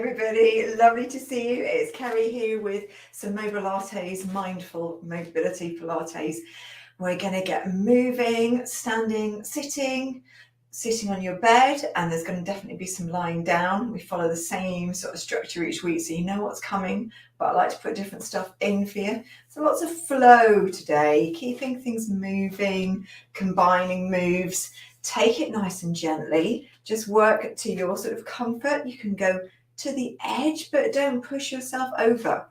Everybody, lovely to see you. It's Kerry here with some Mobilates, mindful mobility Pilates. We're going to get moving, standing, sitting on your bed, and there's going to definitely be some lying down. We follow the same sort of structure each week, so you know what's coming, but I like to put different stuff in for you. So lots of flow today, keeping things moving, combining moves. Take it nice and gently. Just work to your sort of comfort. You can go to the edge, but don't push yourself over.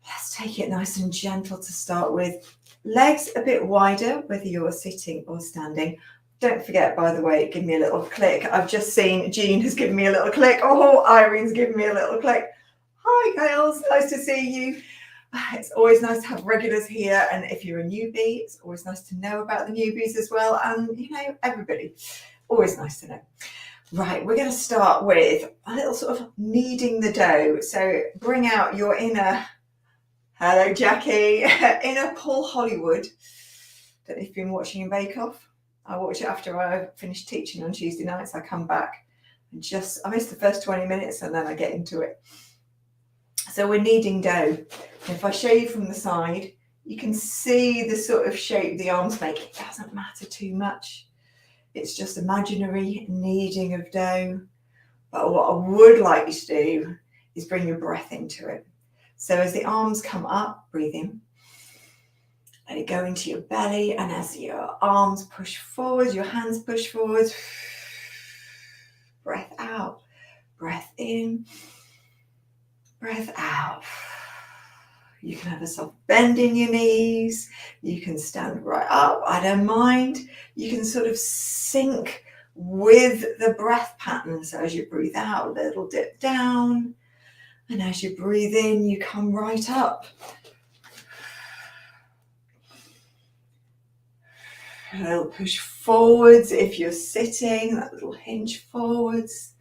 Let's take it nice and gentle to start with. Legs a bit wider, whether you're sitting or standing. Don't forget, by the way, give me a little click. I've just seen Jean has given me a little click. Oh, Irene's given me a little click. Hi, girls. Nice to see you. It's always nice to have regulars here. And if you're a newbie, it's always nice to know about the newbies as well. And, you know, everybody. Always nice to know. Right, we're going to start with a little sort of kneading the dough. So bring out your inner, hello Jackie, inner Paul Hollywood. Don't know if you've been watching Bake Off. I watch it after I finish teaching on Tuesday nights. I come back and I miss the first 20 minutes and then I get into it. So we're kneading dough. And if I show you from the side, you can see the sort of shape the arms make. It doesn't matter too much. It's just imaginary kneading of dough. But what I would like you to do is bring your breath into it. So as the arms come up, breathe in. Let it go into your belly. And as your arms push forward, your hands push forward. Breath out. Breath in. Breath out. You can have a soft bend in your knees. You can stand right up. I don't mind. You can sort of sink with the breath pattern. So as you breathe out, a little dip down. And as you breathe in, you come right up. A little push forwards if you're sitting, that little hinge forwards.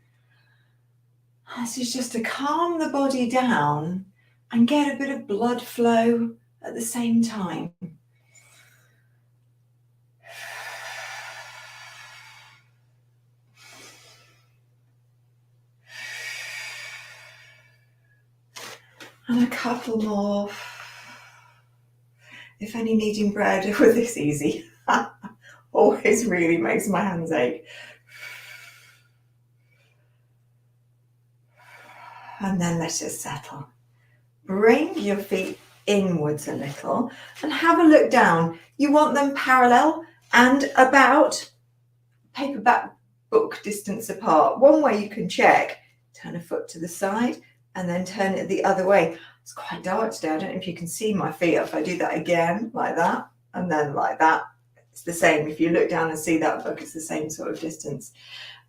This is just to calm the body down and get a bit of blood flow at the same time. And a couple more. If any kneading bread with this easy, always really makes my hands ache. And then let it settle. Bring your feet inwards a little and have a look down. You want them parallel and about paperback book distance apart. One way you can check, turn a foot to the side and then turn it the other way. It's quite dark today. I don't know if you can see my feet. If I do that again, like that, and then like that, it's the same. If you look down and see that book, it's the same sort of distance.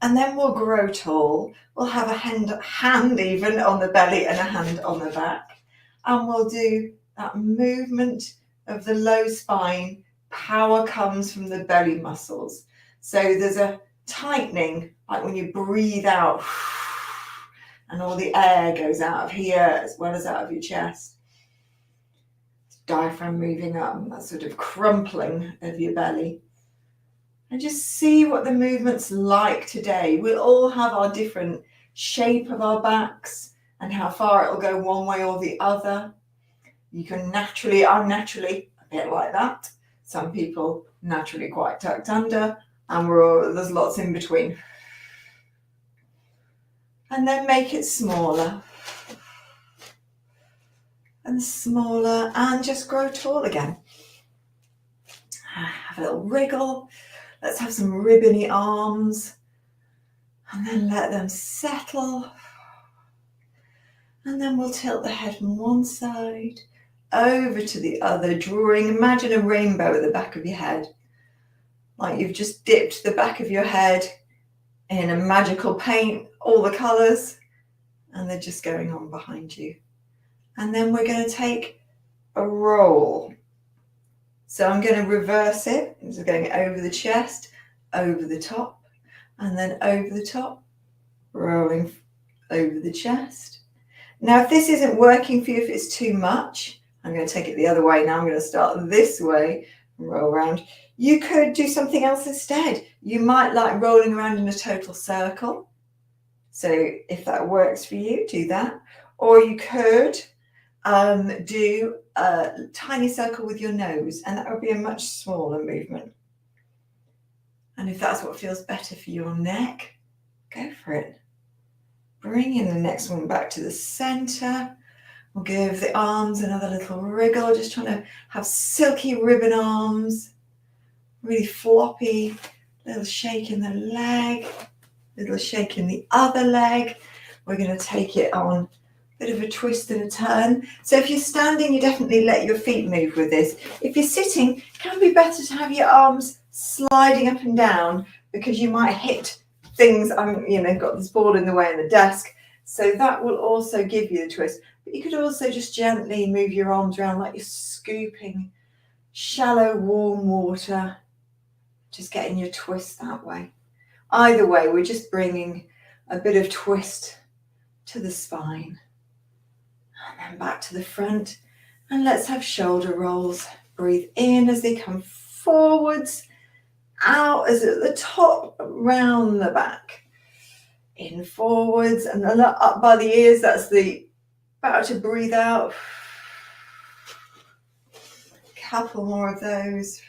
And then we'll grow tall. We'll have a hand even on the belly and a hand on the back. And we'll do that movement of the low spine. Power comes from the belly muscles. So there's a tightening, like when you breathe out and all the air goes out of here as well as out of your chest. Diaphragm moving up, and that sort of crumpling of your belly. And just see what the movement's like today. We'll all have our different shape of our backs and how far it'll go one way or the other. You can I'm naturally a bit like that. Some people naturally quite tucked under, and there's lots in between. And then make it smaller and smaller and just grow tall again. Have a little wriggle. Let's have some ribbony arms and then let them settle. And then we'll tilt the head from one side over to the other, imagine a rainbow at the back of your head. Like you've just dipped the back of your head in a magical paint, all the colours, and they're just going on behind you. And then we're going to take a roll. So I'm going to reverse it. So going over the chest, over the top, and then over the top, rolling over the chest. Now, if this isn't working for you, if it's too much, I'm going to take it the other way. Now I'm going to start this way and roll around. You could do something else instead. You might like rolling around in a total circle. So if that works for you, do that. Or you could do a tiny circle with your nose, and that would be a much smaller movement. And if that's what feels better for your neck, go for it. Bringing the next one back to the center. We'll give the arms another little wriggle, just trying to have silky ribbon arms, really floppy, little shake in the leg, little shake in the other leg. We're going to take it on a bit of a twist and a turn. So if you're standing, you definitely let your feet move with this. If you're sitting, it can be better to have your arms sliding up and down, because you might hit things. Got this ball in the way of the desk, so that will also give you the twist. But you could also just gently move your arms around like you're scooping shallow warm water, just getting your twist that way. Either way, we're just bringing a bit of twist to the spine. And then back to the front, and let's have shoulder rolls. Breathe in as they come forwards, out as at the top, round the back, in forwards, and then up by the ears. That's the about to breathe out. Couple more of those.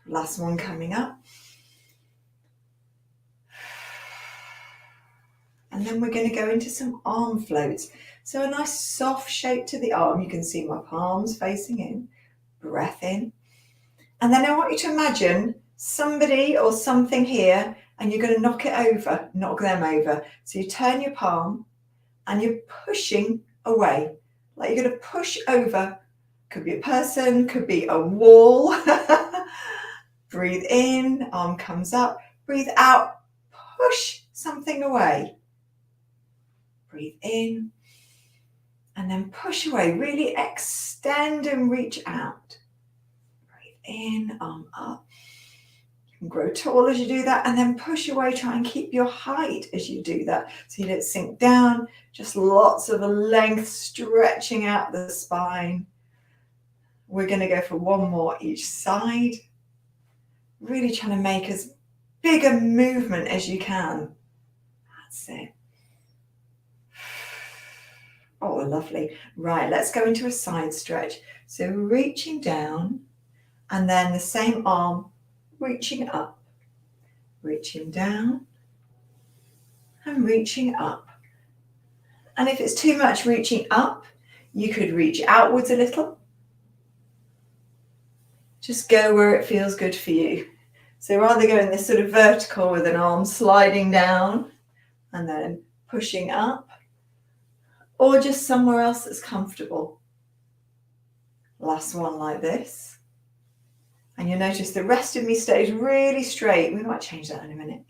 Last one coming up. And then we're going to go into some arm floats. So a nice soft shape to the arm. You can see my palms facing in. Breath in. And then I want you to imagine somebody or something here, and you're going to knock them over. So you turn your palm and you're pushing away. Like you're going to push over. Could be a person, could be a wall. Breathe in, arm comes up. Breathe out, push something away. Breathe in, and then push away. Really extend and reach out. Breathe in, arm up. You can grow tall as you do that, and then push away. Try and keep your height as you do that, so you don't sink down. Just lots of length, stretching out the spine. We're going to go for one more each side. Really trying to make as big a movement as you can. That's it. Oh, lovely. Right, let's go into a side stretch. So reaching down, and then the same arm reaching up. Reaching down and reaching up. And if it's too much reaching up, you could reach outwards a little. Just go where it feels good for you. So rather go in this sort of vertical with an arm sliding down and then pushing up, or just somewhere else that's comfortable. Last one like this. And you'll notice the rest of me stays really straight. We might change that in a minute.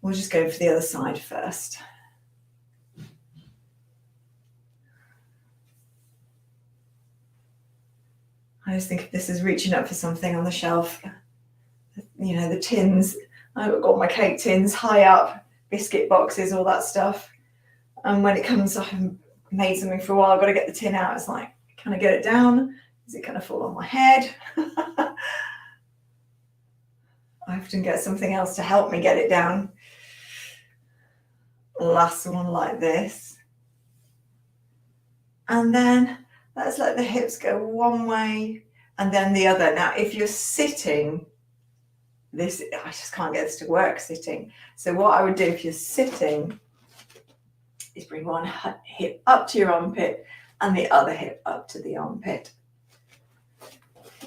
We'll just go for the other side first. I just think if this is reaching up for something on the shelf, the tins, I've got my cake tins high up, biscuit boxes, all that stuff. And when it comes, I've made something for a while, I've got to get the tin out. It's like, can I get it down? Is it going to fall on my head? I often get something else to help me get it down. Last one like this. And then let's let the hips go one way and then the other. Now, if you're sitting, I just can't get this to work sitting. So what I would do if you're sitting is bring one hip up to your armpit and the other hip up to the armpit.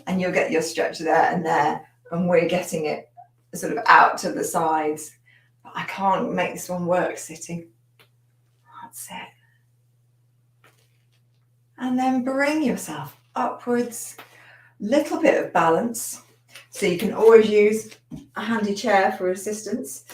And you'll get your stretch there and there. And we're getting it sort of out to the sides. But I can't make this one work sitting. That's it. And then bring yourself upwards. Little bit of balance. So you can always use a handy chair for assistance.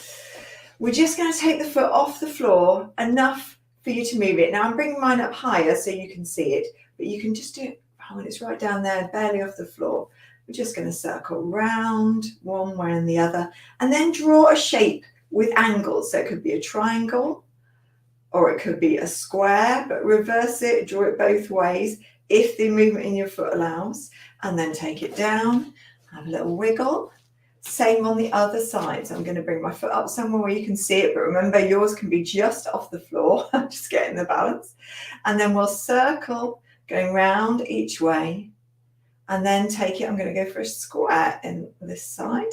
We're just going to take the foot off the floor enough for you to move it. Now I'm bringing mine up higher so you can see it, but you can just do it when it's right down there, barely off the floor. We're just going to circle round one way and the other, and then draw a shape with angles. So it could be a triangle, or it could be a square, but reverse it, draw it both ways if the movement in your foot allows, and then take it down, have a little wiggle. Same on the other side. So I'm going to bring my foot up somewhere where you can see it, but remember yours can be just off the floor, just getting the balance. And then we'll circle, going round each way, and then take it. I'm going to go for a square in this side.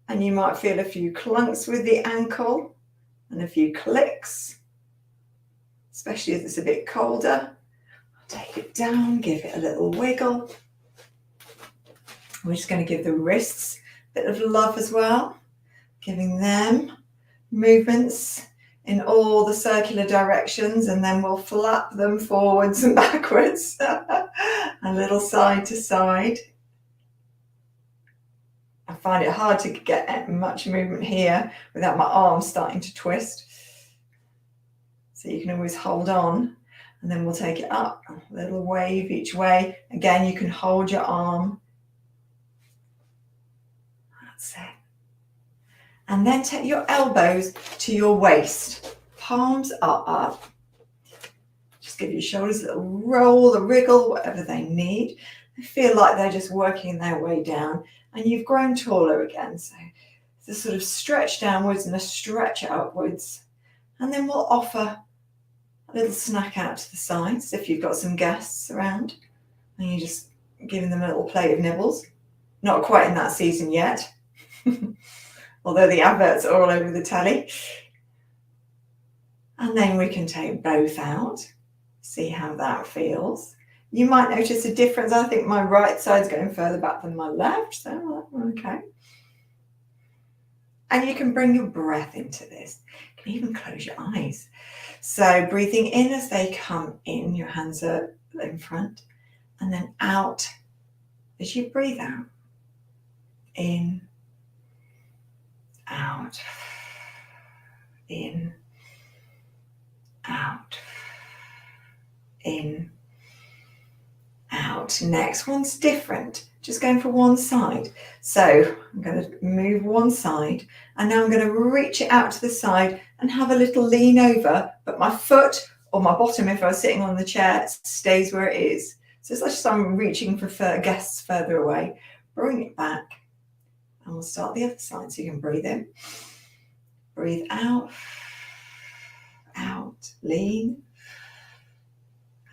And you might feel a few clunks with the ankle and a few clicks, especially if it's a bit colder. Take it down, give it a little wiggle. We're just going to give the wrists a bit of love as well, giving them movements in all the circular directions, and then we'll flap them forwards and backwards, a little side to side. I find it hard to get much movement here without my arms starting to twist. So you can always hold on, and then we'll take it up, a little wave each way. Again, you can hold your arm. That's it. And then take your elbows to your waist. Palms are up. Just give your shoulders a little roll, a wriggle, whatever they need. They feel like they're just working their way down, and you've grown taller again. So it's a sort of stretch downwards and a stretch upwards. And then we'll offer a little snack out to the sides if you've got some guests around, and you're just giving them a little plate of nibbles. Not quite in that season yet, although the adverts are all over the telly. And then we can take both out, see how that feels. You might notice a difference. I think my right side's going further back than my left, so okay. And you can bring your breath into this. You can even close your eyes. So breathing in as they come in, your hands are in front, and then out as you breathe out. In, out, in, out, in, out. Next one's different, just going for one side. So I'm going to move one side, and now I'm going to reach it out to the side and have a little lean over, but my foot or my bottom, if I was sitting on the chair, stays where it is. So it's like just I'm reaching for guests further away. Bring it back, and we'll start the other side. So you can breathe in, breathe out, out, lean,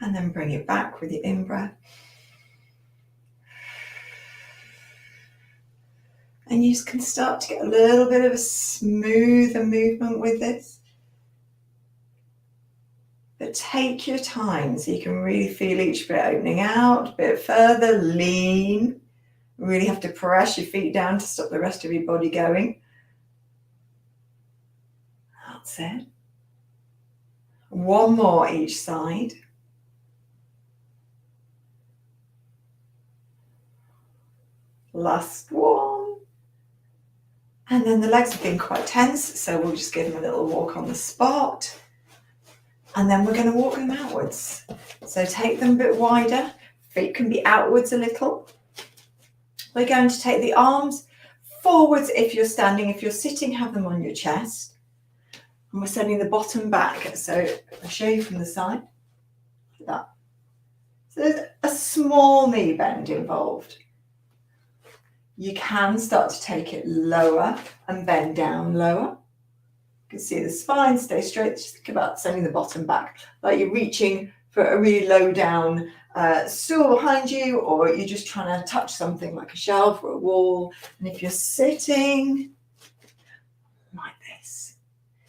and then bring it back with your in-breath. And you can start to get a little bit of a smoother movement with this. But take your time so you can really feel each bit opening out, a bit further, lean. Really have to press your feet down to stop the rest of your body going. That's it. One more each side. Last one. And then the legs have been quite tense, so we'll just give them a little walk on the spot. And then we're going to walk them outwards. So take them a bit wider. Feet can be outwards a little. We're going to take the arms forwards if you're standing. If you're sitting, have them on your chest. And we're sending the bottom back. So I'll show you from the side. Like that. So there's a small knee bend involved. You can start to take it lower and bend down lower. You can see the spine stay straight. Just think about sending the bottom back, like you're reaching for a really low down stool behind you, or you're just trying to touch something like a shelf or a wall. And if you're sitting like this,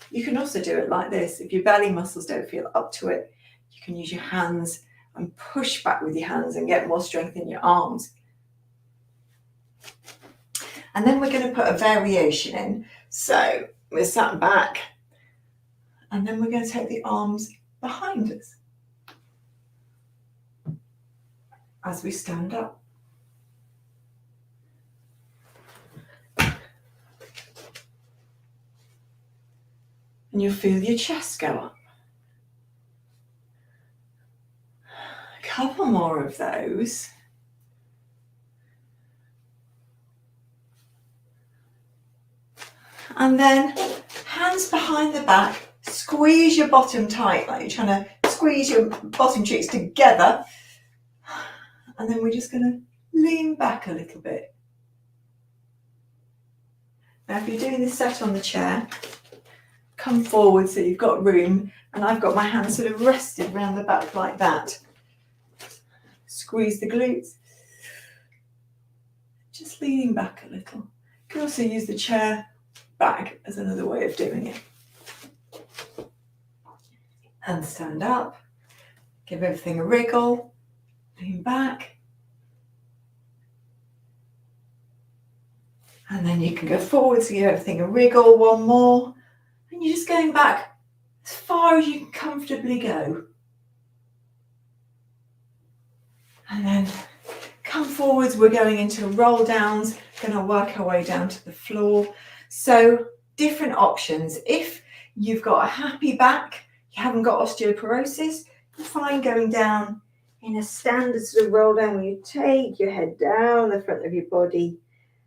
you can also do it like this. If your belly muscles don't feel up to it, you can use your hands and push back with your hands and get more strength in your arms. And then we're going to put a variation in. So we're sat back, and then we're going to take the arms behind us as we stand up. And you'll feel your chest go up. A couple more of those. And then hands behind the back, squeeze your bottom tight, like you're trying to squeeze your bottom cheeks together. And then we're just going to lean back a little bit. Now if you're doing this set on the chair, come forward so you've got room, and I've got my hands sort of rested around the back like that. Squeeze the glutes. Just leaning back a little. You can also use the chair back as another way of doing it. And stand up. Give everything a wriggle. Lean back. And then you can go forward to give everything a wriggle. One more. And you're just going back as far as you can comfortably go. And then come forwards. We're going into roll downs. Going to work our way down to the floor. So different options. If you've got a happy back, you haven't got osteoporosis, you're fine going down in a standard sort of roll down where you take your head down the front of your body,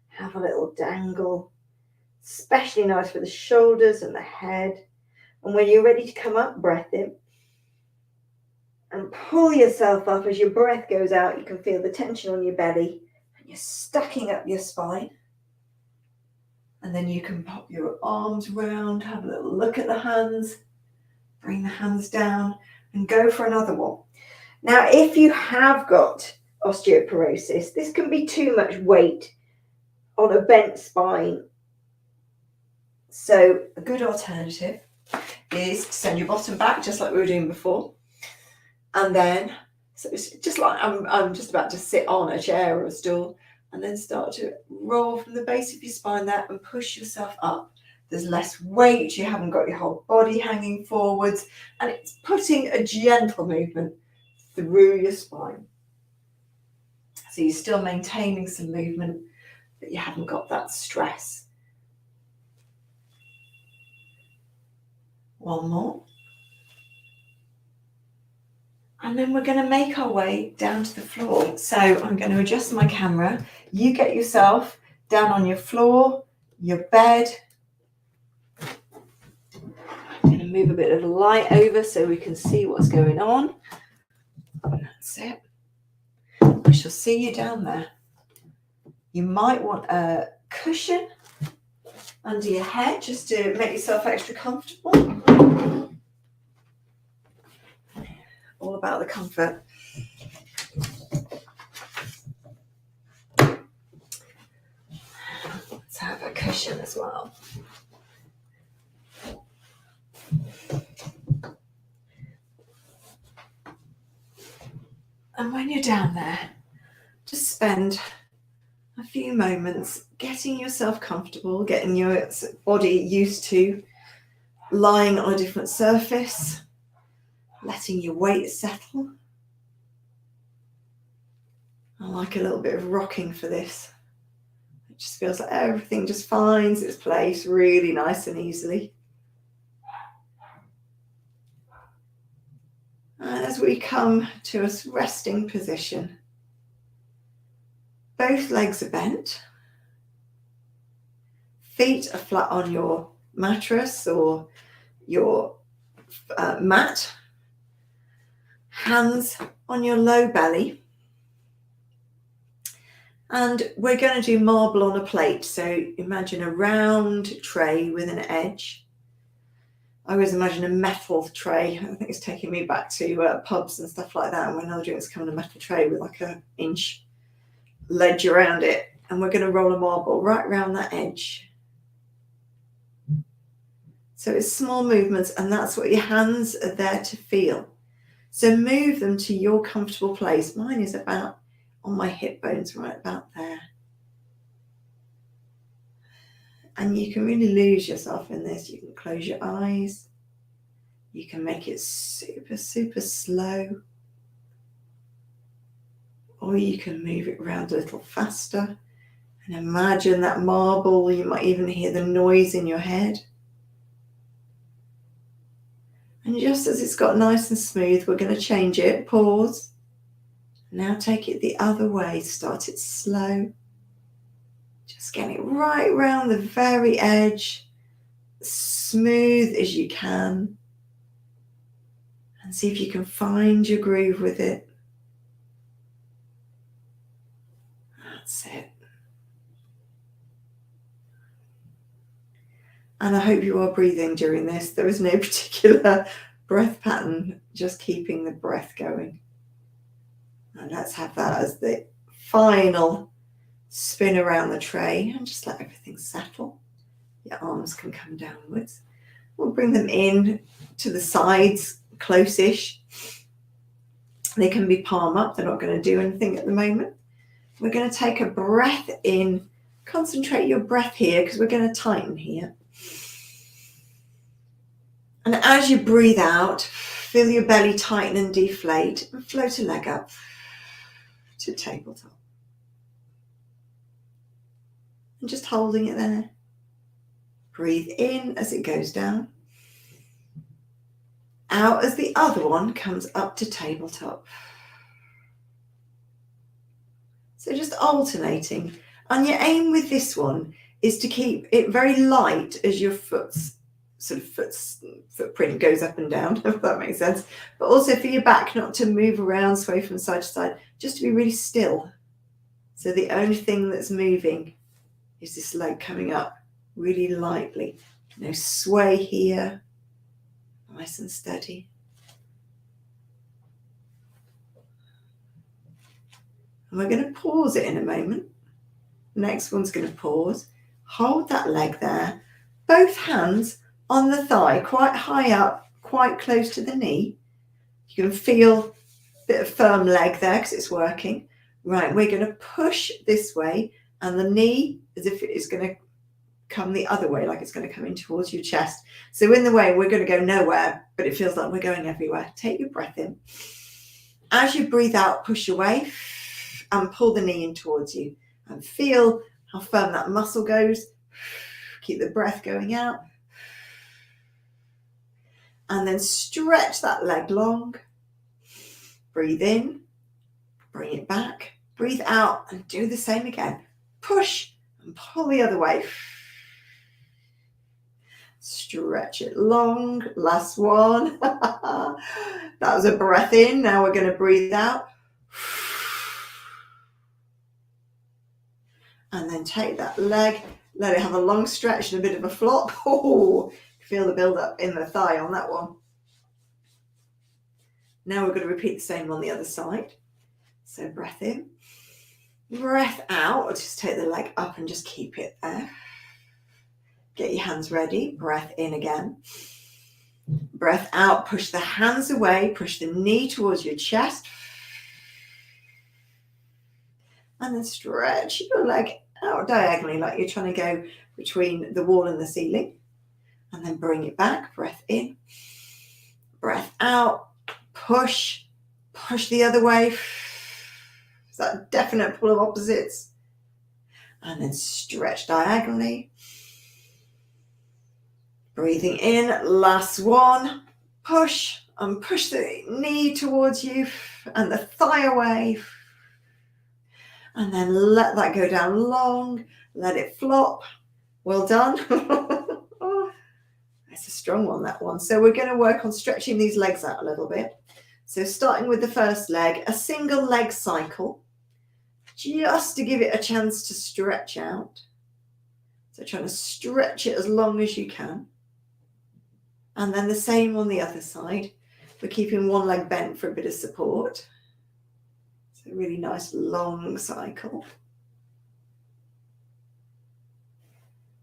have a little dangle, especially nice for the shoulders and the head. And when you're ready to come up, breath in and pull yourself up. As your breath goes out, you can feel the tension on your belly and you're stacking up your spine. And then you can pop your arms round, have a little look at the hands, bring the hands down and go for another one. Now, if you have got osteoporosis, this can be too much weight on a bent spine. So a good alternative is to send your bottom back, just like we were doing before. And then, so it's just like I'm just about to sit on a chair or a stool, and then start to roll from the base of your spine there and push yourself up. There's less weight, you haven't got your whole body hanging forwards, and it's putting a gentle movement through your spine. So you're still maintaining some movement, but you haven't got that stress. One more. And then we're going to make our way down to the floor. So I'm going to adjust my camera. You get yourself down on your floor, your bed. I'm going to move a bit of light over so we can see what's going on. That's it. I shall see you down there. You might want a cushion under your head just to make yourself extra comfortable. All about the comfort. Let's have a cushion as well. And when you're down there, just spend a few moments getting yourself comfortable, getting your body used to lying on a different surface, letting your weight settle. I like a little bit of rocking for this. It just feels like everything just finds its place really nice and easily. And as we come to a resting position, both legs are bent, feet are flat on your mattress or your mat, hands on your low belly. And we're going to do marble on a plate. So imagine a round tray with an edge. I always imagine a metal tray. I think it's taking me back to pubs and stuff like that. When other drinks come in a metal tray with like an inch ledge around it. And we're going to roll a marble right around that edge. So it's small movements, and that's what your hands are there to feel. So move them to your comfortable place. Mine is about on my hip bones, right about there. And you can really lose yourself in this. You can close your eyes. You can make it super, super slow. Or you can move it around a little faster. And imagine that marble. You might even hear the noise in your head. And just as it's got nice and smooth, we're going to change it. Pause. Now take it the other way. Start it slow. Just get it right round the very edge, smooth as you can. And see if you can find your groove with it. That's it. And I hope you are breathing during this. There is no particular breath pattern, just keeping the breath going. And let's have that as the final spin around the tray and just let everything settle. Your arms can come downwards. We'll bring them in to the sides, close-ish. They can be palm up. They're not going to do anything at the moment. We're going to take a breath in. Concentrate your breath here because we're going to tighten here. And as you breathe out, feel your belly tighten and deflate and float a leg up to tabletop. And just holding it there. Breathe in as it goes down. Out as the other one comes up to tabletop. So just alternating. And your aim with this one is to keep it very light as your footprint goes up and down, if that makes sense. But also for your back not to move around, sway from side to side, just to be really still. So the only thing that's moving is this leg coming up really lightly. No sway here. Nice and steady. And we're going to pause it in a moment. Next one's going to pause. Hold that leg there. Both hands on the thigh, quite high up, quite close to the knee. You can feel a bit of firm leg there because it's working. Right, we're going to push this way and the knee as if it is going to come the other way, like it's going to come in towards your chest. So in the way, we're going to go nowhere, but it feels like we're going everywhere. Take your breath in. As you breathe out, push away and pull the knee in towards you. And feel how firm that muscle goes. Keep the breath going out. And then stretch that leg long. Breathe in. Bring it back. Breathe out and do the same again. Push and pull the other way. Stretch it long. Last one. That was a breath in. Now we're going to breathe out. And then take that leg, let it have a long stretch and a bit of a flop. Oh, feel the build up in the thigh on that one. Now we're going to repeat the same on the other side. So breath in, breath out, or just take the leg up and just keep it there. Get your hands ready, breath in again. Breath out, push the hands away, push the knee towards your chest. And then stretch your leg out diagonally like you're trying to go between the wall and the ceiling. And then bring it back, breath in, breath out, push the other way. Is that a definite pull of opposites? And then stretch diagonally. Breathing in, last one. Push and push the knee towards you and the thigh away. And then let that go down long. Let it flop. Well done. That's a strong one, that one. So we're going to work on stretching these legs out a little bit. So starting with the first leg, a single leg cycle, just to give it a chance to stretch out. So trying to stretch it as long as you can. And then the same on the other side. We're keeping one leg bent for a bit of support. So really nice long cycle.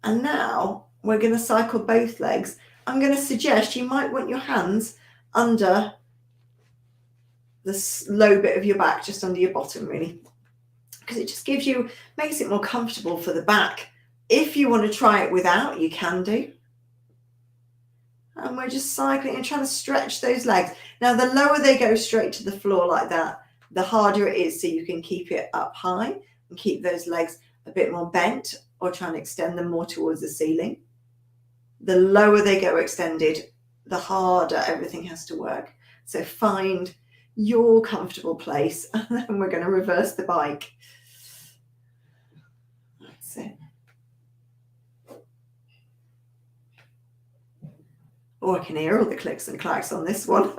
And now we're going to cycle both legs. I'm going to suggest you might want your hands under the low bit of your back, just under your bottom really, because it just makes it more comfortable for the back. If you want to try it without, you can do. And we're just cycling and trying to stretch those legs. Now the lower they go straight to the floor like that, the harder it is, so you can keep it up high and keep those legs a bit more bent or try and extend them more towards the ceiling. The lower they go extended, the harder everything has to work. So find your comfortable place and then we're going to reverse the bike. That's it. Oh, I can hear all the clicks and clacks on this one.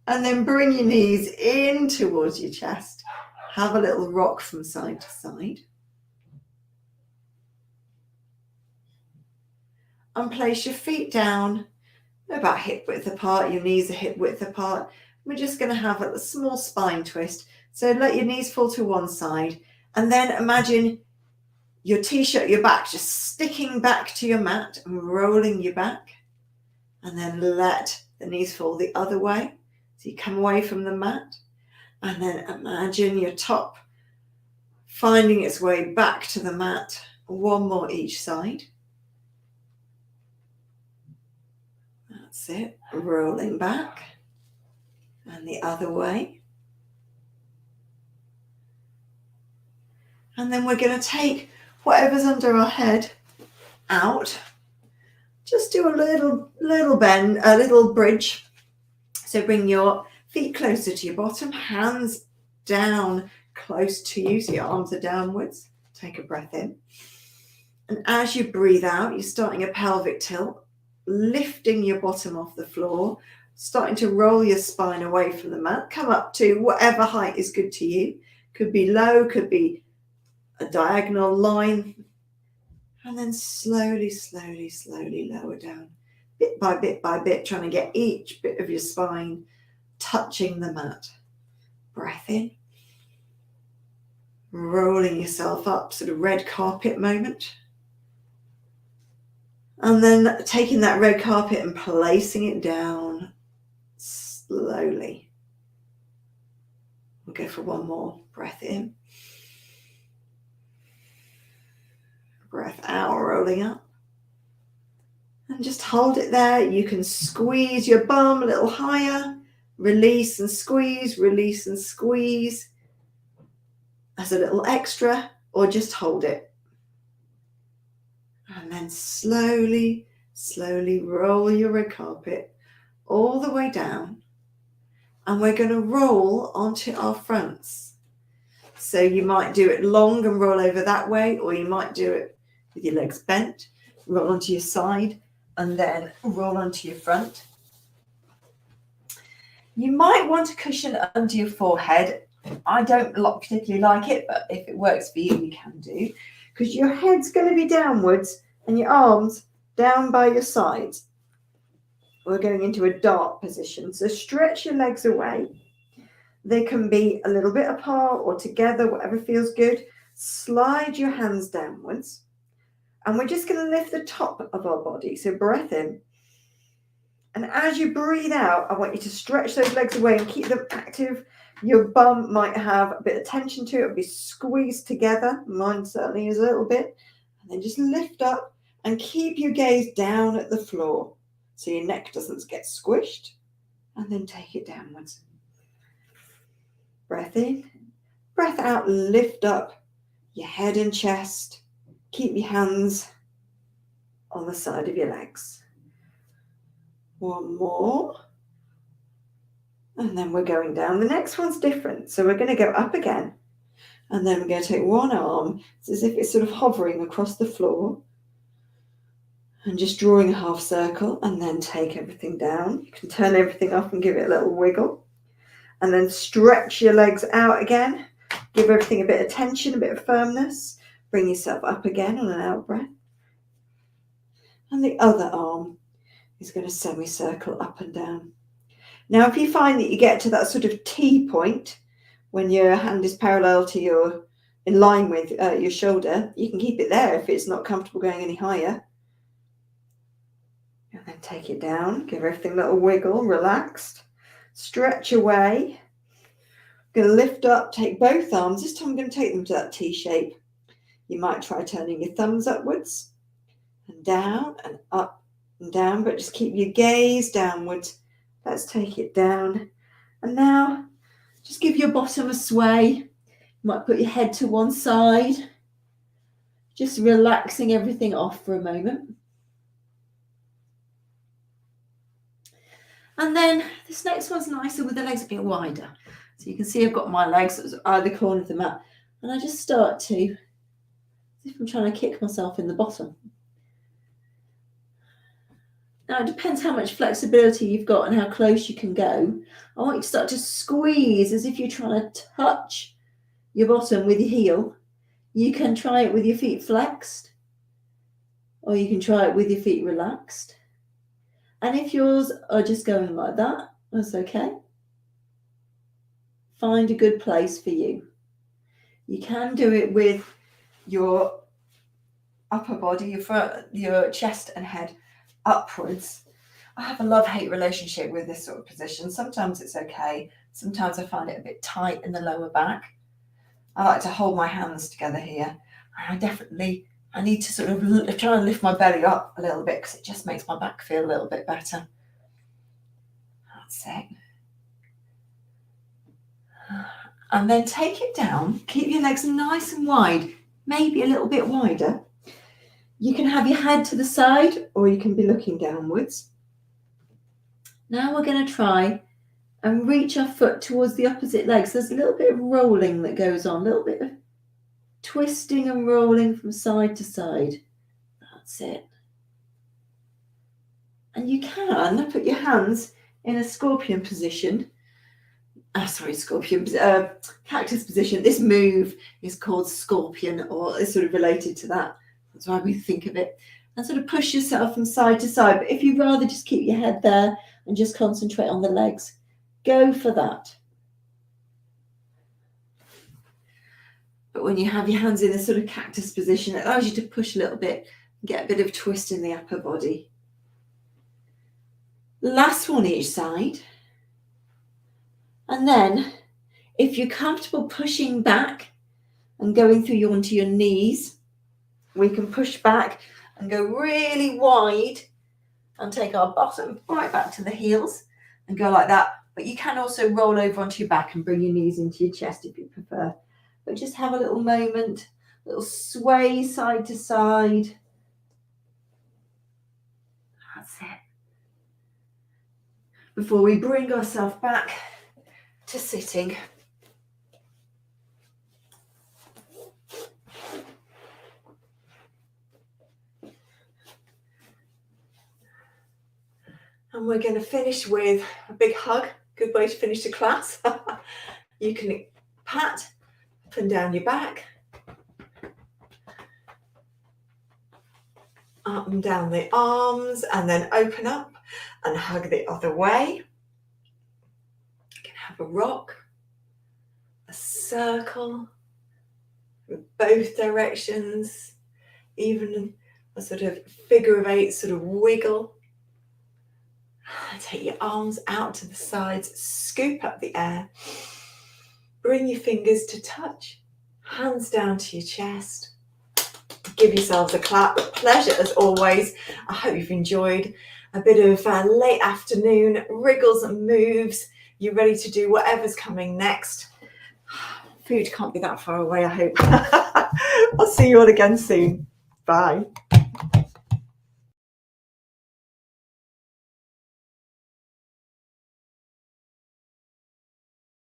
And then bring your knees in towards your chest. Have a little rock from side to side. and place your feet down about hip width apart. Your knees are hip width apart. We're just going to have a small spine twist. So let your knees fall to one side, and then imagine your t-shirt, your back, just sticking back to your mat and rolling you back, and then let the knees fall the other way. So you come away from the mat, and then imagine your top finding its way back to the mat. One more each side. That's it. Rolling back, and the other way. And then we're going to take whatever's under our head out. Just do a little bend, a little bridge. So bring your feet closer to your bottom, hands down close to you, so your arms are downwards. Take a breath in. And as you breathe out, you're starting a pelvic tilt, lifting your bottom off the floor, starting to roll your spine away from the mat. Come up to whatever height is good to you. Could be low, could be a diagonal line. And then slowly, slowly, slowly lower down, bit by bit, trying to get each bit of your spine touching the mat. Breath in. Rolling yourself up, sort of red carpet moment. And then taking that red carpet and placing it down slowly. We'll go for one more. Breath in. Breath out, rolling up. And just hold it there. You can squeeze your bum a little higher. Release and squeeze, release and squeeze as a little extra, or just hold it. And then slowly, slowly roll your red carpet all the way down. And we're going to roll onto our fronts. So you might do it long and roll over that way, or you might do it with your legs bent, roll onto your side, and then roll onto your front. You might want a cushion under your forehead. I don't particularly like it, but if it works for you, you can do. Because your head's going to be downwards and your arms down by your sides. We're going into a dart position. So stretch your legs away. They can be a little bit apart or together, whatever feels good. Slide your hands downwards. And we're just going to lift the top of our body. So breath in. And as you breathe out, I want you to stretch those legs away and keep them active. Your bum might have a bit of tension to it. It'll be squeezed together. Mine certainly is a little bit. And then just lift up and keep your gaze down at the floor so your neck doesn't get squished. And then take it downwards. Breath in. Breath out. Lift up your head and chest. Keep your hands on the side of your legs. One more. And then we're going down. The next one's different. So we're going to go up again. And then we're going to take one arm. It's as if it's sort of hovering across the floor. And just drawing a half circle. And then take everything down. You can turn everything up and give it a little wiggle. And then stretch your legs out again. Give everything a bit of tension, a bit of firmness. Bring yourself up again on an out breath. And the other arm is going to semicircle up and down. Now, if you find that you get to that sort of T point, when your hand is parallel to your, in line with your shoulder, you can keep it there if it's not comfortable going any higher. And then take it down, give everything a little wiggle, relaxed. Stretch away. Going to lift up, take both arms. This time I'm going to take them to that T shape. You might try turning your thumbs upwards and down and up and down, but just keep your gaze downwards. Let's take it down. And now just give your bottom a sway. You might put your head to one side. Just relaxing everything off for a moment. And then this next one's nicer with the legs a bit wider. So you can see I've got my legs at either corner of the mat. And I just start to, as if I'm trying to kick myself in the bottom. Now, it depends how much flexibility you've got and how close you can go. I want you to start to squeeze as if you're trying to touch your bottom with your heel. You can try it with your feet flexed, or you can try it with your feet relaxed. And if yours are just going like that, that's okay. Find a good place for you. You can do it with your upper body, your chest and head upwards. I have a love-hate relationship with this sort of position. Sometimes it's okay. Sometimes I find it a bit tight in the lower back. I like to hold my hands together here. I need to sort of try and lift my belly up a little bit because it just makes my back feel a little bit better. That's it. And then take it down. Keep your legs nice and wide, maybe a little bit wider. You can have your head to the side or you can be looking downwards. Now we're going to try and reach our foot towards the opposite leg. So there's a little bit of rolling that goes on, a little bit of twisting and rolling from side to side. That's it. And you can put your hands in a scorpion position. Cactus position. This move is called scorpion, or is sort of related to that. That's why we think of it. And sort of push yourself from side to side. But if you'd rather just keep your head there and just concentrate on the legs, go for that. But when you have your hands in a sort of cactus position, it allows you to push a little bit and get a bit of twist in the upper body. Last one each side. And then, if you're comfortable pushing back and going through onto your knees, we can push back and go really wide and take our bottom right back to the heels and go like that. But you can also roll over onto your back and bring your knees into your chest if you prefer. But just have a little moment, a little sway side to side. That's it. Before we bring ourselves back to sitting. And we're going to finish with a big hug. Good way to finish the class. You can pat up and down your back. Up and down the arms, and then open up and hug the other way. You can have a rock, a circle with both directions, even a sort of figure of eight sort of wiggle. Take your arms out to the sides, scoop up the air, bring your fingers to touch, hands down to your chest. Give yourselves a clap. Pleasure as always. I hope you've enjoyed a bit of late afternoon wriggles and moves. You're ready to do whatever's coming next. Food can't be that far away, I hope. I'll see you all again soon. Bye.